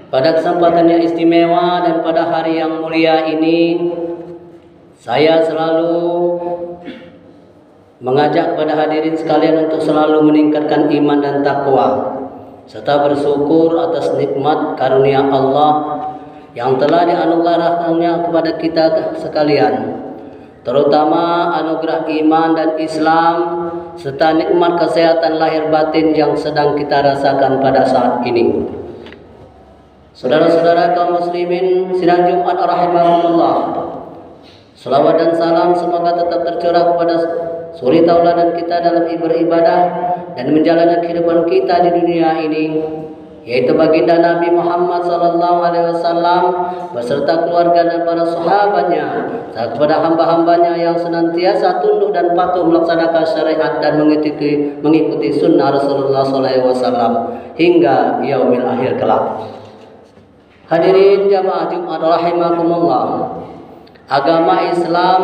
Pada kesempatan yang istimewa dan pada hari yang mulia ini, saya selalu mengajak kepada hadirin sekalian untuk selalu meningkatkan iman dan takwa, serta bersyukur atas nikmat karunia Allah yang telah dianugerahkannya kepada kita sekalian, terutama anugerah iman dan Islam serta nikmat kesehatan lahir batin yang sedang kita rasakan pada saat ini. Saudara-saudara kaum muslimin sidang Jumat rahimahumullah, selawat dan salam semoga tetap tercurah kepada suri tauladan kita dalam beribadah dan menjalani kehidupan kita di dunia ini, yaitu baginda Nabi Muhammad SAW beserta keluarga dan para sahabatnya, serta kepada hamba-hambanya yang senantiasa tunduk dan patuh melaksanakan syariat dan mengikuti sunnah Rasulullah SAW hingga yaumil akhir kelak. Hadirin jamaah Jumat rahimakumullah, agama Islam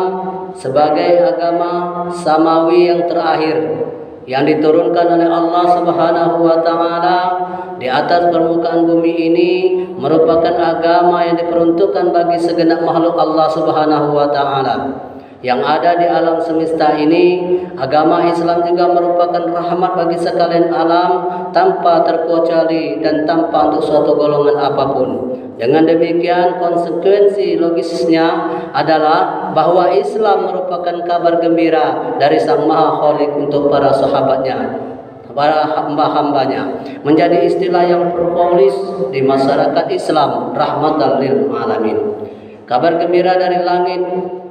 sebagai agama samawi yang terakhir yang diturunkan oleh Allah Subhanahu wa taala di atas permukaan bumi ini merupakan agama yang diperuntukkan bagi segenap makhluk Allah Subhanahu wa taala yang ada di alam semesta ini. Agama Islam juga merupakan rahmat bagi sekalian alam tanpa terkecuali dan tanpa untuk suatu golongan apapun. Dengan demikian, konsekuensi logisnya adalah bahwa Islam merupakan kabar gembira dari Sang Maha Khalik untuk para sahabatnya, para hamba-hambanya, menjadi istilah yang populis di masyarakat Islam, rahmatan lil alamin. Kabar gembira dari langit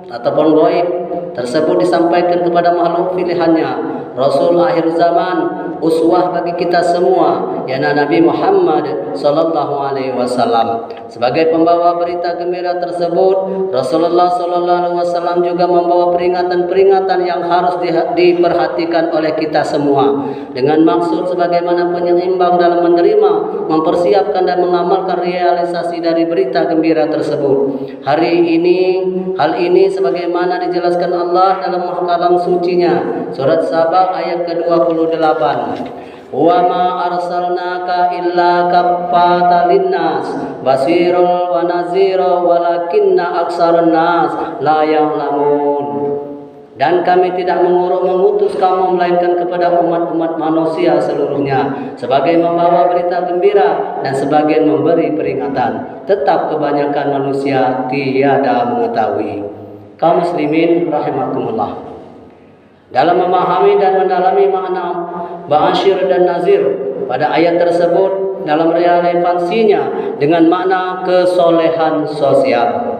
ataupun gaib tersebut disampaikan kepada makhluk pilihannya, Rasul akhir zaman, uswah bagi kita semua, yakni Nabi Muhammad sallallahu alaihi wasallam. Sebagai pembawa berita gembira tersebut, Rasulullah sallallahu alaihi wasallam juga membawa peringatan-peringatan yang harus diperhatikan oleh kita semua, dengan maksud sebagaimana penyeimbang dalam menerima, mempersiapkan dan mengamalkan realisasi dari berita gembira tersebut. Hal ini sebagaimana dijelaskan Allah dalam kalam sucinya, surat Saba ayat ke-28. Wa ma arsalnaka illa kaffatan linnas basirul wa nazira walakinna aktsarun nas la ya'lamun. Dan kami tidak mengutus kamu melainkan kepada umat-umat manusia seluruhnya sebagai membawa berita gembira dan sebagian memberi peringatan. Tetap kebanyakan manusia tiada mengetahui. Kaum muslimin rahimakumullah, dalam memahami dan mendalami makna ba'asyir dan nazir pada ayat tersebut dalam relevansinya dengan makna kesolehan sosial,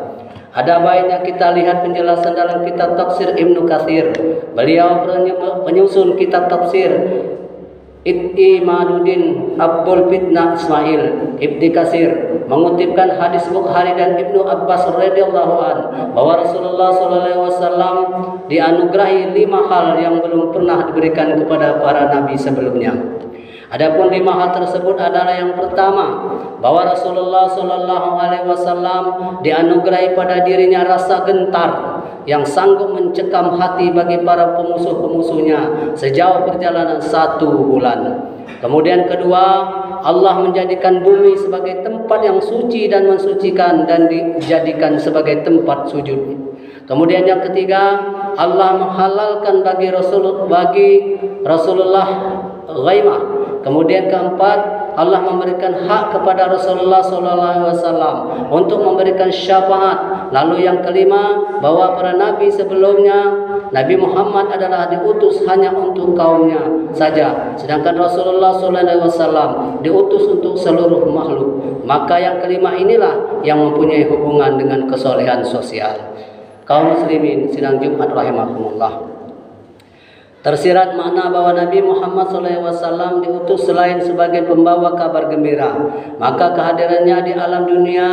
ada baiknya kita lihat penjelasan dalam kitab tafsir Ibnu Katsir. Beliau penyusun kitab tafsir Imaduddin Abdul Fitnah Ismail Ibnu Katsir mengutipkan hadis Bukhari dan Ibnu Abbas radhiyallahu an bahwa Rasulullah SAW dianugerahi 5 hal yang belum pernah diberikan kepada para nabi sebelumnya. Adapun 5 hal tersebut adalah yang pertama, bahwa Rasulullah SAW dianugerahi pada dirinya rasa gentar yang sanggup mencekam hati bagi para pemusuh-pemusuhnya sejauh perjalanan 1 bulan. Kemudian kedua, Allah menjadikan bumi sebagai tempat yang suci dan mensucikan dan dijadikan sebagai tempat sujud. Kemudian yang ketiga, Allah menghalalkan bagi Rasulullah ghaimah. Kemudian keempat, Allah memberikan hak kepada Rasulullah SAW untuk memberikan syafaat. Lalu yang kelima, bahwa para nabi sebelumnya, Nabi Muhammad adalah diutus hanya untuk kaumnya saja, sedangkan Rasulullah SAW diutus untuk seluruh makhluk. Maka yang kelima inilah yang mempunyai hubungan dengan kesolehan sosial. Kaum muslimin sidang Jumat rahimakumullah, tersirat makna bahwa Nabi Muhammad SAW diutus selain sebagai pembawa kabar gembira, maka kehadirannya di alam dunia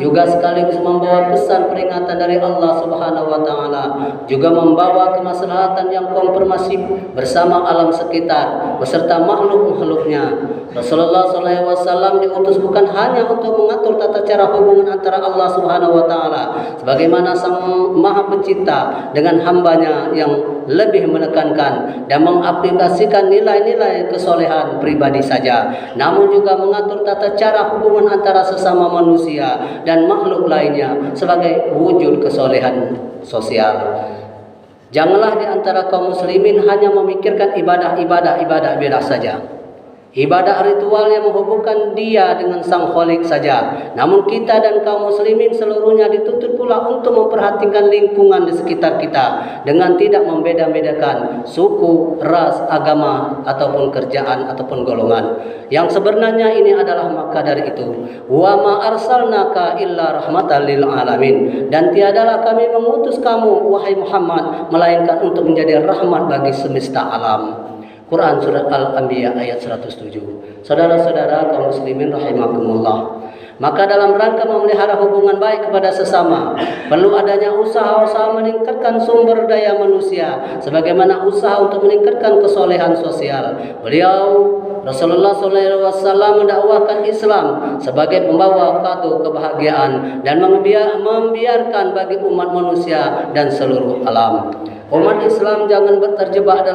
juga sekaligus membawa pesan peringatan dari Allah Subhanahu wa taala, juga membawa kemaslahatan yang komprehensif bersama alam sekitar beserta makhluk-makhluknya. Rasulullah SAW diutus bukan hanya untuk mengatur tata cara hubungan antara Allah Subhanahu wa taala sebagaimana Sang Maha Pencipta dengan hambanya yang lebih menekankan mengajarkan dan mengaplikasikan nilai-nilai kesolehan pribadi saja, namun juga mengatur tata cara hubungan antara sesama manusia dan makhluk lainnya sebagai wujud kesolehan sosial. Janganlah di antara kaum muslimin hanya memikirkan ibadah saja. Ibadah ritual yang menghubungkan dia dengan Sang Khalik saja. Namun kita dan kaum muslimin seluruhnya dituntut pula untuk memperhatikan lingkungan di sekitar kita dengan tidak membeda-bedakan suku, ras, agama, ataupun kerjaan, ataupun golongan. Yang sebenarnya ini adalah maka dari itu, wa ma arsalnaka illa rahmatan lil alamin, dan tiadalah kami mengutus kamu wahai Muhammad melainkan untuk menjadi rahmat bagi semesta alam. Quran Surat Al-Anbiya ayat 107. Saudara-saudara kaum muslimin rahimakumullah, maka dalam rangka memelihara hubungan baik kepada sesama, perlu adanya usaha-usaha meningkatkan sumber daya manusia sebagaimana usaha untuk meningkatkan kesolehan sosial. Beliau Rasulullah SAW mendakwahkan Islam sebagai pembawa kado kebahagiaan dan membiarkan bagi umat manusia dan seluruh alam. Umat Islam jangan terjebak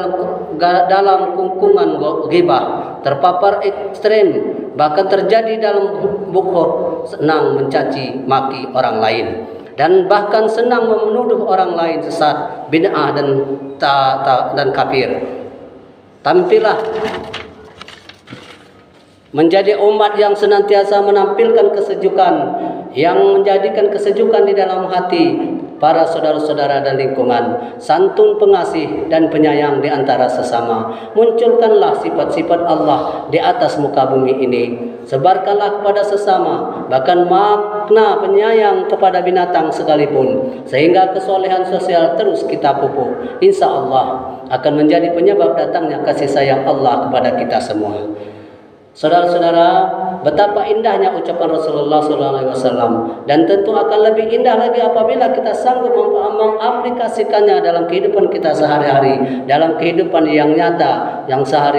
dalam kungkungan ghibah, terpapar ekstrem, bahkan terjadi dalam bukhur, senang mencaci maki orang lain, dan bahkan senang menuduh orang lain sesat, bid'ah dan kafir. Tampillah menjadi umat yang senantiasa menampilkan kesejukan, yang menjadikan kesejukan di dalam hati para saudara-saudara dan lingkungan, santun, pengasih, dan penyayang di antara sesama. Munculkanlah sifat-sifat Allah di atas muka bumi ini. Sebarkanlah kepada sesama, bahkan makna penyayang kepada binatang sekalipun, sehingga kesolehan sosial terus kita pupuk. Insya Allah akan menjadi penyebab datangnya kasih sayang Allah kepada kita semua. Saudara-saudara, betapa indahnya ucapan Rasulullah SAW, dan tentu akan lebih indah lagi apabila kita sanggup mengaplikasikannya dalam kehidupan kita sehari-hari, dalam kehidupan yang nyata, yang sehari